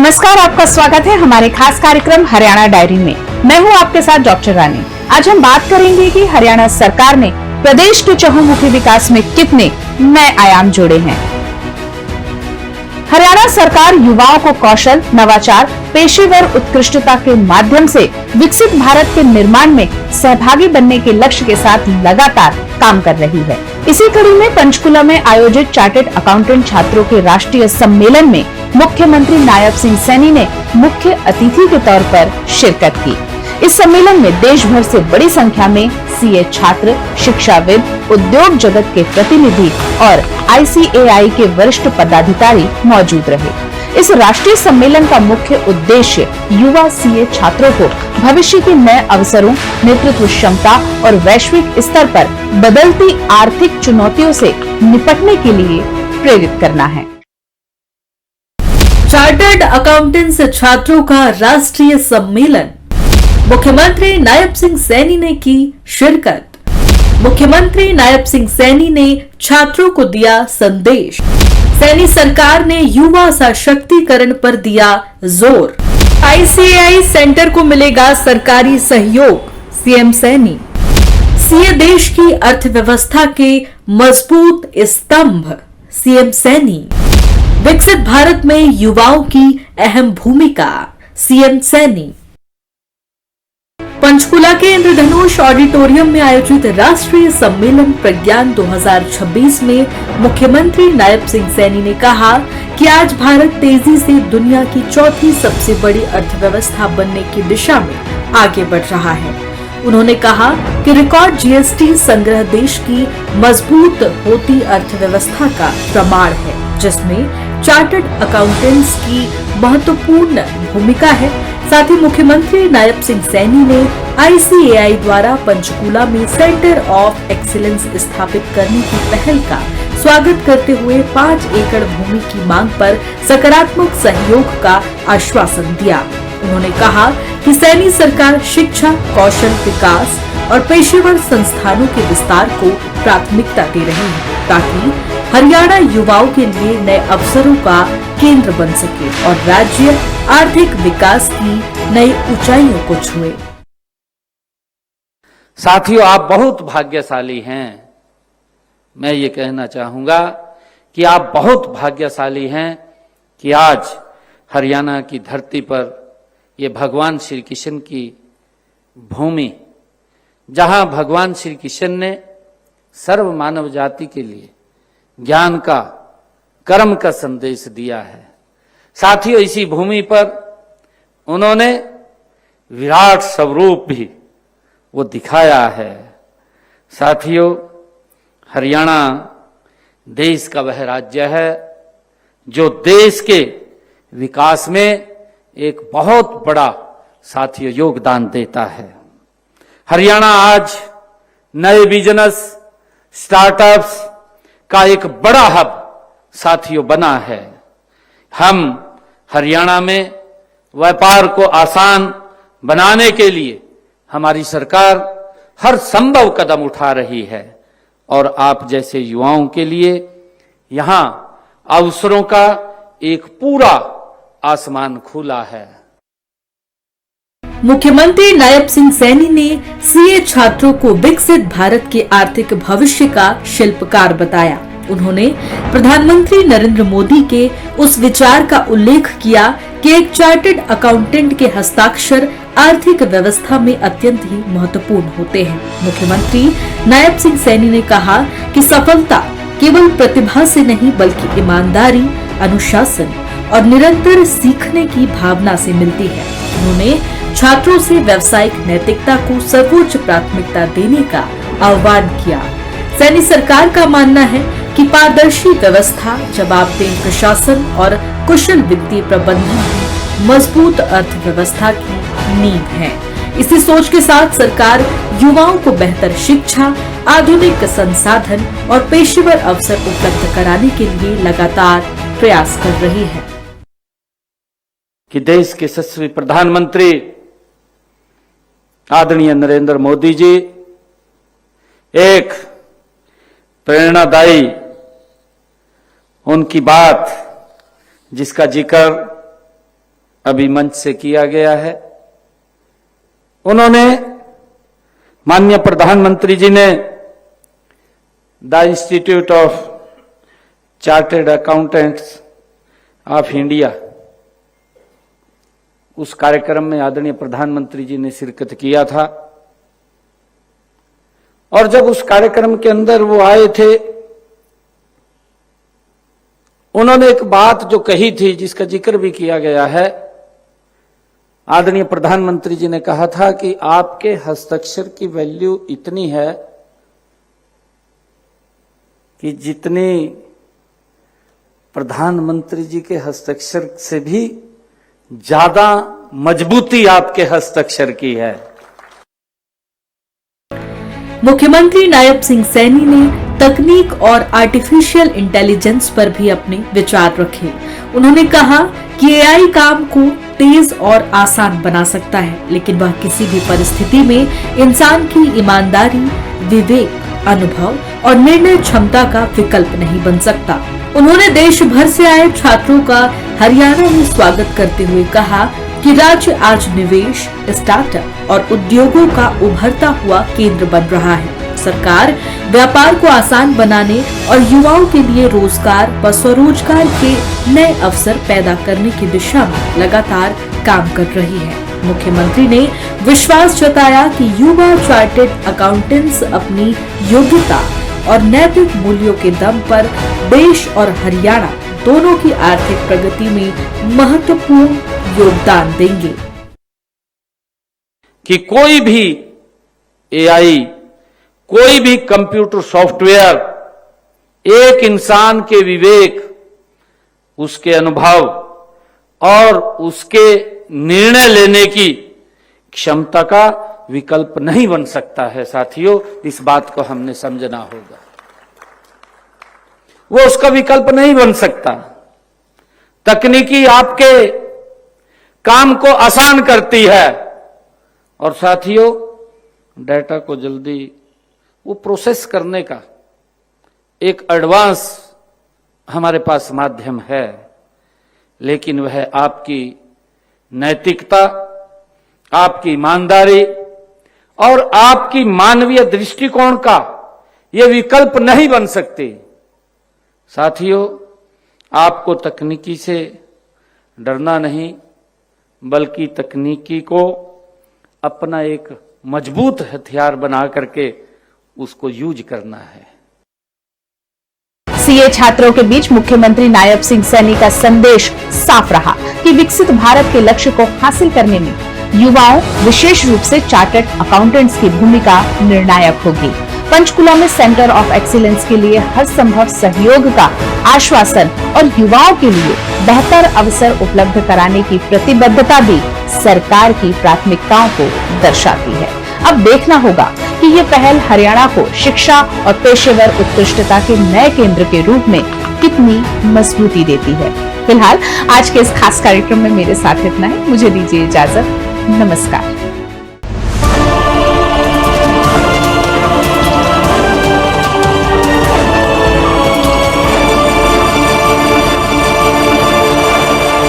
नमस्कार, आपका स्वागत है हमारे खास कार्यक्रम हरियाणा डायरी में। मैं हूं आपके साथ डॉक्टर रानी। आज हम बात करेंगे कि हरियाणा सरकार ने प्रदेश के चहुमुखी विकास में कितने नए आयाम जोड़े हैं। हरियाणा सरकार युवाओं को कौशल, नवाचार, पेशेवर उत्कृष्टता के माध्यम से विकसित भारत के निर्माण में सहभागी बनने के लक्ष्य के साथ लगातार काम कर रही है। इसी कड़ी में पंचकुला में आयोजित चार्टर्ड अकाउंटेंट छात्रों के राष्ट्रीय सम्मेलन में मुख्यमंत्री नायब सिंह सैनी ने मुख्य अतिथि के तौर पर शिरकत की। इस सम्मेलन में देश भर से बड़ी संख्या में सीए छात्र, शिक्षाविद, उद्योग जगत के प्रतिनिधि और ICAI के वरिष्ठ पदाधिकारी मौजूद रहे। इस राष्ट्रीय सम्मेलन का मुख्य उद्देश्य युवा सीए छात्रों को भविष्य के नए अवसरों, नेतृत्व क्षमता और वैश्विक स्तर पर बदलती आर्थिक चुनौतियों से निपटने के लिए प्रेरित करना है। चार्टर्ड अकाउंटेंट्स छात्रों का राष्ट्रीय सम्मेलन, मुख्यमंत्री नायब सिंह सैनी ने की शिरकत। मुख्यमंत्री नायब सिंह सैनी ने छात्रों को दिया संदेश। सैनी सरकार ने युवा सशक्तिकरण पर दिया जोर। ICAI सेंटर को मिलेगा सरकारी सहयोग, CM सैनी। सीए देश की अर्थव्यवस्था के मजबूत स्तंभ, CM सैनी। विकसित भारत में युवाओं की अहम भूमिका, CM सैनी। पंचकुला के इंद्रधनुष ऑडिटोरियम में आयोजित राष्ट्रीय सम्मेलन प्रज्ञान 2026 में मुख्यमंत्री नायब सिंह सैनी ने कहा कि आज भारत तेजी से दुनिया की चौथी सबसे बड़ी अर्थव्यवस्था बनने की दिशा में आगे बढ़ रहा है। उन्होंने कहा कि रिकॉर्ड GST संग्रह देश की मजबूत होती अर्थव्यवस्था का प्रमाण है, जिसमें चार्टर्ड अकाउंटेंट्स की महत्वपूर्ण भूमिका है। साथ ही मुख्यमंत्री नायब सिंह सैनी ने ICAI द्वारा पंचकुला में सेंटर ऑफ एक्सीलेंस स्थापित करने की पहल का स्वागत करते हुए 5 एकड़ भूमि की मांग पर सकारात्मक सहयोग का आश्वासन दिया। उन्होंने कहा कि सैनी सरकार शिक्षा, कौशल विकास और पेशेवर संस्थानों के विस्तार को प्राथमिकता दे रही है, ताकि हरियाणा युवाओं के लिए नए अवसरों का केंद्र बन सके और राज्य आर्थिक विकास की नई ऊंचाइयों को छुए। साथियों, आप बहुत भाग्यशाली हैं। मैं ये कहना चाहूंगा कि आप बहुत भाग्यशाली हैं कि आज हरियाणा की धरती पर ये भगवान श्री कृष्ण की भूमि, जहां भगवान श्री कृष्ण ने सर्व मानव जाति के लिए ज्ञान का, कर्म का संदेश दिया है। साथियों, इसी भूमि पर उन्होंने विराट स्वरूप भी वो दिखाया है। साथियों, हरियाणा देश का वह राज्य है जो देश के विकास में एक बहुत बड़ा साथियों योगदान देता है। हरियाणा आज नए बिजनेस, स्टार्टअप्स का एक बड़ा हब साथियों बना है। हम हरियाणा में व्यापार को आसान बनाने के लिए हमारी सरकार हर संभव कदम उठा रही है और आप जैसे युवाओं के लिए यहां अवसरों का एक पूरा आसमान खुला है। मुख्यमंत्री नायब सिंह सैनी ने सीए छात्रों को विकसित भारत के आर्थिक भविष्य का शिल्पकार बताया। उन्होंने प्रधानमंत्री नरेंद्र मोदी के उस विचार का उल्लेख किया कि एक चार्टर्ड अकाउंटेंट के हस्ताक्षर आर्थिक व्यवस्था में अत्यंत ही महत्वपूर्ण होते हैं। मुख्यमंत्री नायब सिंह सैनी ने कहा कि सफलता केवल प्रतिभा से नहीं बल्कि ईमानदारी, अनुशासन और निरंतर सीखने की भावना से मिलती है। उन्होंने छात्रों से व्यावसायिक नैतिकता को सर्वोच्च प्राथमिकता देने का आह्वान किया। सैनी सरकार का मानना है कि पारदर्शी व्यवस्था, जवाबदेह प्रशासन और कुशल वित्तीय प्रबंधन ही मजबूत अर्थव्यवस्था की नींव है। इसी सोच के साथ सरकार युवाओं को बेहतर शिक्षा, आधुनिक संसाधन और पेशेवर अवसर उपलब्ध कराने के लिए लगातार प्रयास कर रही है। कि देश के यशस्वी प्रधानमंत्री आदरणीय नरेंद्र मोदी जी एक प्रेरणादायी उनकी बात जिसका जिक्र अभी मंच से किया गया है। उन्होंने, माननीय प्रधानमंत्री जी ने the institute of chartered accountants of India, उस कार्यक्रम में आदरणीय प्रधानमंत्री जी ने शिरकत किया था। और जब उस कार्यक्रम के अंदर वो आए थे, उन्होंने एक बात जो कही थी, जिसका जिक्र भी किया गया है। आदरणीय प्रधानमंत्री जी ने कहा था कि आपके हस्ताक्षर की वैल्यू इतनी है कि जितनी प्रधानमंत्री जी के हस्ताक्षर से भी ज्यादा मजबूती आपके हस्ताक्षर की है। मुख्यमंत्री नायब सिंह सैनी ने तकनीक और आर्टिफिशियल इंटेलिजेंस पर भी अपने विचार रखे। उन्होंने कहा कि एआई काम को तेज और आसान बना सकता है, लेकिन वह किसी भी परिस्थिति में इंसान की ईमानदारी, विवेक, अनुभव और निर्णय क्षमता का विकल्प नहीं बन सकता। उन्होंने देश भर से आए छात्रों का हरियाणा में स्वागत करते हुए कहा कि राज्य आज निवेश, स्टार्टअप और उद्योगों का उभरता हुआ केंद्र बन रहा है। सरकार व्यापार को आसान बनाने और युवाओं के लिए रोजगार व स्वरोजगार के नए अवसर पैदा करने की दिशा में लगातार काम कर रही है। मुख्यमंत्री ने विश्वास जताया कि युवा चार्टर्ड अकाउंटेंट्स अपनी योग्यता और नैतिक मूल्यों के दम पर देश और हरियाणा दोनों की आर्थिक प्रगति में महत्वपूर्ण योगदान देंगे। कि कोई भी एआई, कोई भी कंप्यूटर सॉफ्टवेयर एक इंसान के विवेक, उसके अनुभव और उसके निर्णय लेने की क्षमता का विकल्प नहीं बन सकता है। साथियों, इस बात को हमने समझना होगा। वो उसका विकल्प नहीं बन सकता। तकनीकी आपके काम को आसान करती है और साथियों, डाटा को जल्दी वो प्रोसेस करने का एक एडवांस हमारे पास माध्यम है, लेकिन वह आपकी नैतिकता, आपकी ईमानदारी और आपकी मानवीय दृष्टिकोण का यह विकल्प नहीं बन सकती। साथियों, आपको तकनीकी से डरना नहीं, बल्कि तकनीकी को अपना एक मजबूत हथियार बना करके उसको यूज करना है। सीए छात्रों के बीच मुख्यमंत्री नायब सिंह सैनी का संदेश साफ रहा कि विकसित भारत के लक्ष्य को हासिल करने में युवाओं, विशेष रूप से चार्टर्ड अकाउंटेंट्स की भूमिका निर्णायक होगी। पंचकुला में सेंटर ऑफ एक्सीलेंस के लिए हर संभव सहयोग का आश्वासन और युवाओं के लिए बेहतर अवसर उपलब्ध कराने की प्रतिबद्धता भी सरकार की प्राथमिकताओं को दर्शाती है। अब देखना होगा कि ये पहल हरियाणा को शिक्षा और पेशेवर उत्कृष्टता के नए केंद्र के रूप में कितनी मजबूती देती है। फिलहाल आज के इस खास कार्यक्रम में मेरे साथ इतना ही। मुझे दीजिए इजाजत। नमस्कार।